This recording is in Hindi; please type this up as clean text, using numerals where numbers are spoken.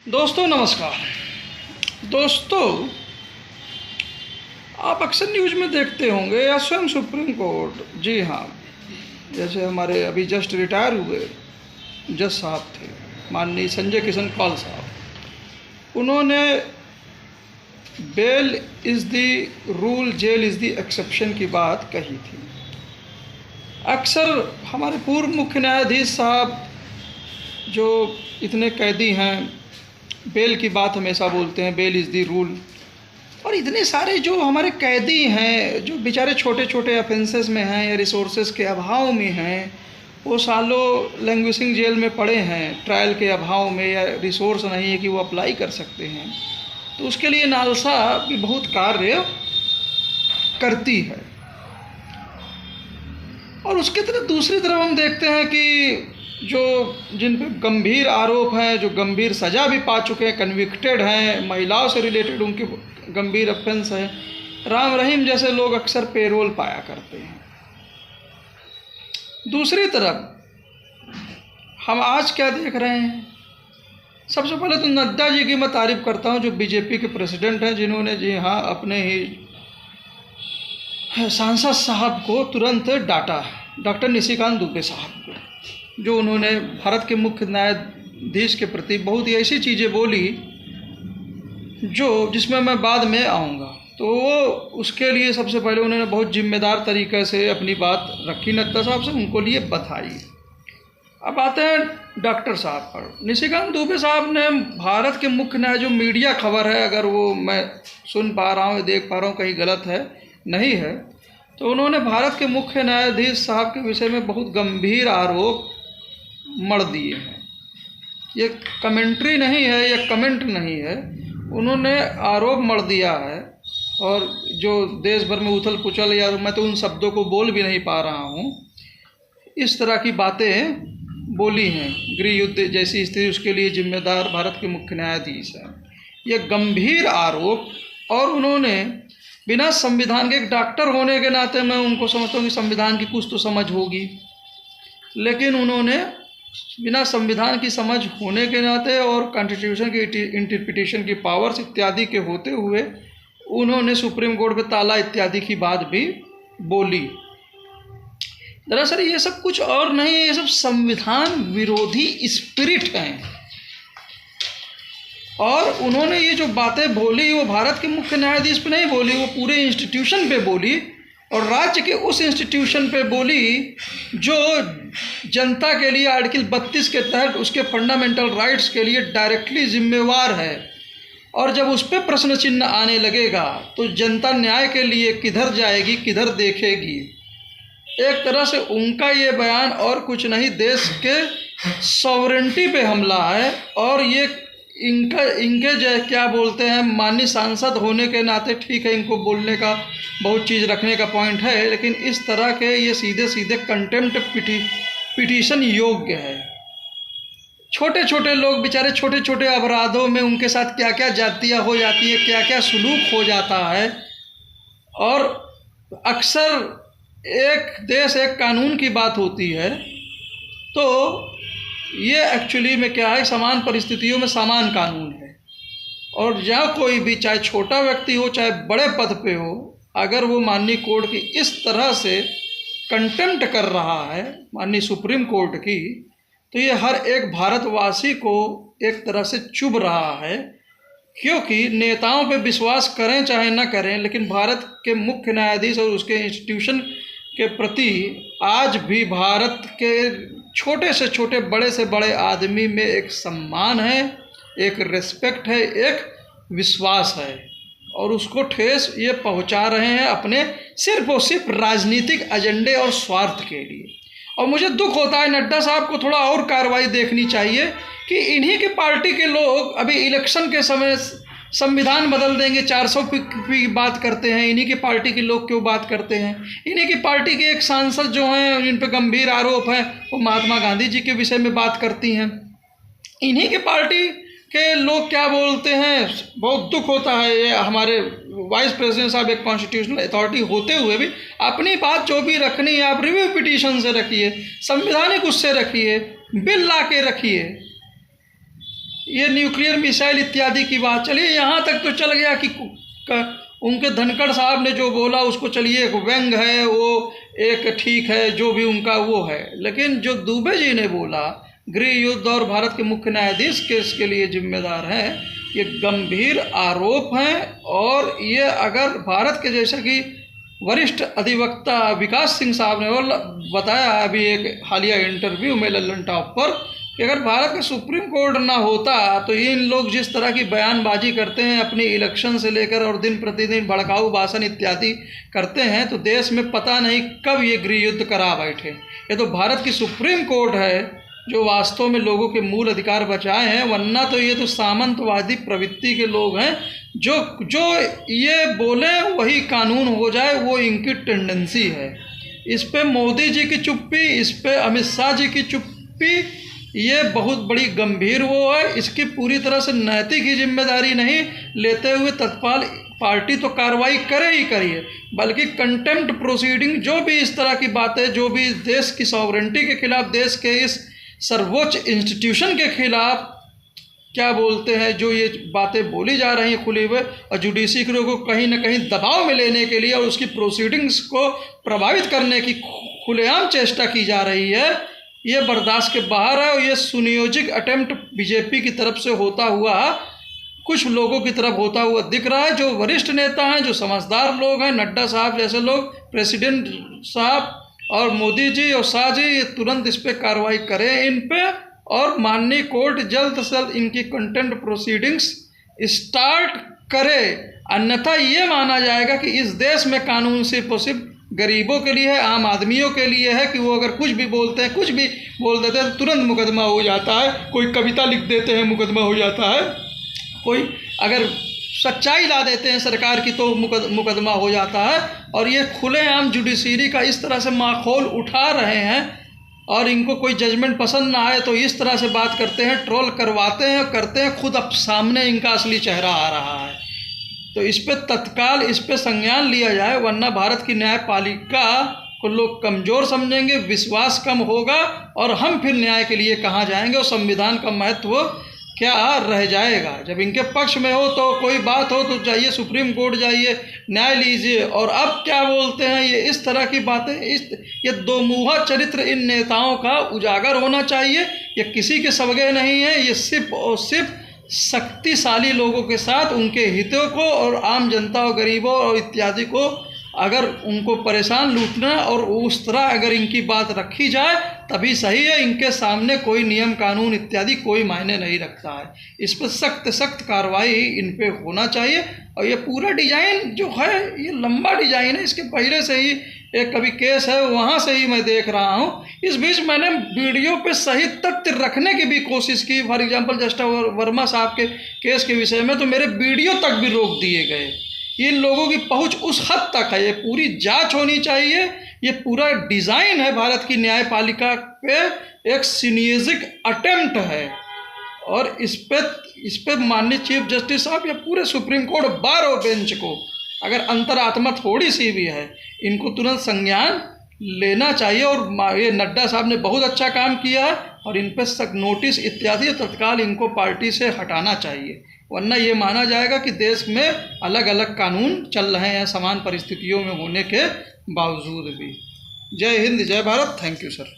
दोस्तों नमस्कार। दोस्तों, आप अक्सर न्यूज़ में देखते होंगे या स्वयं सुप्रीम कोर्ट, जी हाँ, जैसे हमारे अभी जस्ट रिटायर हुए जज साहब थे, माननीय संजय किशन कौल साहब, उन्होंने bail is the rule, jail is the exception की बात कही थी। अक्सर हमारे पूर्व मुख्य न्यायाधीश साहब जो इतने कैदी हैं, बेल की बात हमेशा बोलते हैं, बेल इज़ दी रूल। और इतने सारे जो हमारे कैदी हैं जो बेचारे छोटे छोटे ऑफेंसेस में हैं या रिसोर्सेज के अभाव में हैं, वो सालों लैंग्विशिंग जेल में पड़े हैं ट्रायल के अभाव में, या रिसोर्स नहीं है कि वो अप्लाई कर सकते हैं, तो उसके लिए नालसा भी बहुत कार्य करती है। और उसके तरफ दूसरी तरफ हम देखते हैं कि जो जिन पे गंभीर आरोप हैं, जो गंभीर सज़ा भी पा चुके हैं, कन्विक्टेड हैं, महिलाओं से रिलेटेड उनके गंभीर ऑफेंस हैं, राम रहीम जैसे लोग अक्सर पेरोल पाया करते हैं। दूसरी तरफ हम आज क्या देख रहे हैं? सबसे पहले तो नड्डा जी की मैं तारीफ़ करता हूं, जो बीजेपी के प्रेसिडेंट हैं, जिन्होंने जी हाँ अपने ही सांसद साहब को तुरंत डांटा, डॉक्टर निशिकांत दुबे साहब को, जो उन्होंने भारत के मुख्य न्यायाधीश के प्रति बहुत ही ऐसी चीज़ें बोली जिसमें मैं बाद में आऊँगा। तो वो उसके लिए सबसे पहले उन्होंने बहुत जिम्मेदार तरीके से अपनी बात रखी नड्डा साहब से, उनको लिए बधाई। अब आते हैं डॉक्टर साहब पर। निशिकांत दुबे साहब ने भारत के मुख्य न्याय, जो मीडिया खबर है, अगर वो मैं सुन पा रहा हूँ, देख पा रहा हूँ, कहीं गलत है नहीं है, तो उन्होंने भारत के मुख्य न्यायाधीश साहब के विषय में बहुत गंभीर आरोप मढ़ दिए हैं। ये कमेंट्री नहीं है, ये कमेंट नहीं है, उन्होंने आरोप मढ़ दिया है। और जो देश भर में उथल पुथल, या मैं तो उन शब्दों को बोल भी नहीं पा रहा हूँ, इस तरह की बातें बोली हैं, गृह युद्ध जैसी स्थिति, उसके लिए जिम्मेदार भारत के मुख्य न्यायाधीश हैं। ये गंभीर आरोप, और उन्होंने बिना संविधान के, एक डॉक्टर होने के नाते मैं उनको समझता हूँ कि संविधान की कुछ तो समझ होगी, लेकिन उन्होंने बिना संविधान की समझ होने के नाते और कॉन्स्टिट्यूशन की इंटरप्रिटेशन की पावर्स इत्यादि के होते हुए उन्होंने सुप्रीम कोर्ट पे ताला इत्यादि की बात भी बोली। दरअसल ये सब कुछ और नहीं, ये सब संविधान विरोधी स्पिरिट हैं। और उन्होंने ये जो बातें बोली, वो भारत के मुख्य न्यायाधीश पे नहीं बोली, वो पूरे इंस्टीट्यूशन पे बोली, और राज्य के उस इंस्टीट्यूशन पे बोली जो जनता के लिए आर्टिकल 32 के तहत उसके फंडामेंटल राइट्स के लिए डायरेक्टली जिम्मेवार है। और जब उस पर प्रश्न चिन्ह आने लगेगा तो जनता न्याय के लिए किधर जाएगी, किधर देखेगी? एक तरह से उनका ये बयान और कुछ नहीं, देश के सॉवरेंटी पे हमला है। और ये इनके जो क्या बोलते हैं, माननीय सांसद होने के नाते ठीक है, इनको बोलने का बहुत चीज़ रखने का पॉइंट है, लेकिन इस तरह के ये सीधे सीधे कंटेम्प्ट पिटीशन योग्य है। छोटे छोटे लोग बेचारे छोटे छोटे अपराधों में उनके साथ क्या क्या जातियाँ हो जाती है, क्या क्या सुलूक हो जाता है। और अक्सर एक देश एक कानून की बात होती है, तो ये एक्चुअली में क्या है, समान परिस्थितियों में समान कानून है। और जहाँ कोई भी, चाहे छोटा व्यक्ति हो चाहे बड़े पद पे हो, अगर वो माननीय कोर्ट की इस तरह से कंटेम्प्ट कर रहा है, माननीय सुप्रीम कोर्ट की, तो ये हर एक भारतवासी को एक तरह से चुभ रहा है। क्योंकि नेताओं पे विश्वास करें चाहे ना करें, लेकिन भारत के मुख्य न्यायाधीश और उसके इंस्टीट्यूशन के प्रति आज भी भारत के छोटे से छोटे, बड़े से बड़े आदमी में एक सम्मान है, एक रिस्पेक्ट है, एक विश्वास है। और उसको ठेस ये पहुंचा रहे हैं अपने सिर्फ और सिर्फ राजनीतिक एजेंडे और स्वार्थ के लिए। और मुझे दुख होता है, नड्डा साहब को थोड़ा और कार्रवाई देखनी चाहिए कि इन्हीं की पार्टी के लोग अभी इलेक्शन के समय संविधान बदल देंगे, 400 की बात करते हैं, इन्हीं की पार्टी के लोग क्यों बात करते हैं? इन्हीं की पार्टी के एक सांसद जो हैं, जिन पर गंभीर आरोप हैं, वो महात्मा गांधी जी के विषय में बात करती हैं। इन्हीं की पार्टी के लोग क्या बोलते हैं? बहुत दुख होता है। ये हमारे वाइस प्रेसिडेंट साहब एक कॉन्स्टिट्यूशनल अथॉरिटी होते हुए भी अपनी बात जो भी रखनी है आप रिव्यू पिटीशन से रखिए, संवैधानिक उससे रखिए, बिल ला के रखिए। ये न्यूक्लियर मिसाइल इत्यादि की बात, चलिए यहाँ तक तो चल गया कि उनके धनखड़ साहब ने जो बोला उसको चलिए एक व्यंग है, वो एक ठीक है, जो भी उनका वो है। लेकिन जो दुबे जी ने बोला गृह युद्ध और भारत के मुख्य न्यायाधीश के इसके लिए जिम्मेदार हैं, ये गंभीर आरोप हैं। और ये अगर भारत के, जैसा कि वरिष्ठ अधिवक्ता विकास सिंह साहब ने बताया अभी एक हालिया इंटरव्यू में लल्लन टॉप पर, कि अगर भारत का सुप्रीम कोर्ट ना होता तो इन लोग जिस तरह की बयानबाजी करते हैं अपनी इलेक्शन से लेकर और दिन प्रतिदिन भड़काऊ भाषण इत्यादि करते हैं, तो देश में पता नहीं कब ये गृह युद्ध करा बैठे। ये तो भारत की सुप्रीम कोर्ट है जो वास्तव में लोगों के मूल अधिकार बचाए हैं, वरना तो ये तो सामंतवादी प्रवृत्ति के लोग हैं। जो ये बोले वही कानून हो जाए, वो इनकी टेंडेंसी है। इस पे मोदी जी की चुप्पी, इस पे अमित शाह जी की चुप्पी, ये बहुत बड़ी गंभीर वो है। इसकी पूरी तरह से नैतिक ही जिम्मेदारी नहीं लेते हुए तत्काल पार्टी तो कार्रवाई करे ही करिए, बल्कि कंटेम्प्ट प्रोसीडिंग, जो भी इस तरह की बातें, जो भी देश की सॉवरेंटी के खिलाफ, देश के इस सर्वोच्च इंस्टीट्यूशन के खिलाफ क्या बोलते हैं, जो ये बातें बोली जा रही हैं खुले हुए, और जुडिशरी को कहीं ना कहीं दबाव में लेने के लिए और उसकी प्रोसीडिंग्स को प्रभावित करने की खुलेआम चेष्टा की जा रही है, ये बर्दाश्त के बाहर है। और ये सुनियोजित अटेम्प्ट बीजेपी की तरफ से होता हुआ, कुछ लोगों की तरफ होता हुआ दिख रहा है, जो वरिष्ठ नेता हैं, जो समझदार लोग हैं, नड्डा साहब जैसे लोग, प्रेसिडेंट साहब और मोदी जी और शाह जी, ये तुरंत इस पर कार्रवाई करें इन पे, और माननीय कोर्ट जल्द से जल्द इनकी कंटेम्प्ट प्रोसीडिंग्स स्टार्ट करे। अन्यथा ये माना जाएगा कि इस देश में कानून सिर्फ और सिर्फ गरीबों के लिए है, आम आदमियों के लिए है, कि वो अगर कुछ भी बोलते हैं, कुछ भी बोल देते हैं तो तुरंत मुकदमा हो जाता है। कोई कविता लिख देते हैं मुकदमा हो जाता है, कोई अगर सच्चाई ला देते हैं सरकार की तो मुकदमा हो जाता है। और ये खुलेआम जुडिशरी का इस तरह से माखौल उठा रहे हैं, और इनको कोई जजमेंट पसंद ना आए तो इस तरह से बात करते हैं, ट्रोल करवाते हैं, करते हैं, खुद अब सामने इनका असली चेहरा आ रहा है। तो इस पे तत्काल इस पे संज्ञान लिया जाए, वरना भारत की न्यायपालिका को लोग कमज़ोर समझेंगे, विश्वास कम होगा, और हम फिर न्याय के लिए कहाँ जाएंगे, और संविधान का महत्व क्या रह जाएगा। जब इनके पक्ष में हो तो कोई बात हो तो जाइए सुप्रीम कोर्ट, जाइए न्याय लीजिए। और अब क्या बोलते हैं, ये इस तरह की बातें, ये दो मुँहा चरित्र इन नेताओं का उजागर होना चाहिए। ये किसी के सवगे नहीं है, ये सिर्फ और सिर्फ शक्तिशाली लोगों के साथ उनके हितों को और आम जनता और गरीबों और इत्यादि को अगर उनको परेशान लूटना और उस तरह अगर इनकी बात रखी जाए तभी सही है। इनके सामने कोई नियम कानून इत्यादि कोई मायने नहीं रखता है। इस पर सख्त कार्रवाई इन पे होना चाहिए। और ये पूरा डिज़ाइन जो है ये लंबा डिज़ाइन है, इसके पहले से ही एक कभी केस है वहाँ से ही मैं देख रहा हूँ। इस बीच मैंने वीडियो पे सही तथ्य रखने की भी कोशिश की, फॉर एग्जांपल जस्टिस वर्मा साहब के केस के विषय में, तो मेरे वीडियो तक भी रोक दिए गए। इन लोगों की पहुंच उस हद तक है, ये पूरी जांच होनी चाहिए। ये पूरा डिज़ाइन है भारत की न्यायपालिका पे, एक सिनियोजिक अटेम्प्ट है। और इस पे माननीय चीफ जस्टिस साहब या पूरे सुप्रीम कोर्ट बार और बेंच को अगर अंतरात्मा थोड़ी सी भी है, इनको तुरंत संज्ञान लेना चाहिए। और ये नड्डा साहब ने बहुत अच्छा काम किया है और इन पर नोटिस इत्यादि तत्काल इनको पार्टी से हटाना चाहिए, वरना ये माना जाएगा कि देश में अलग अलग कानून चल रहे हैं समान परिस्थितियों में होने के बावजूद भी। जय हिंद, जय भारत। Thank you sir.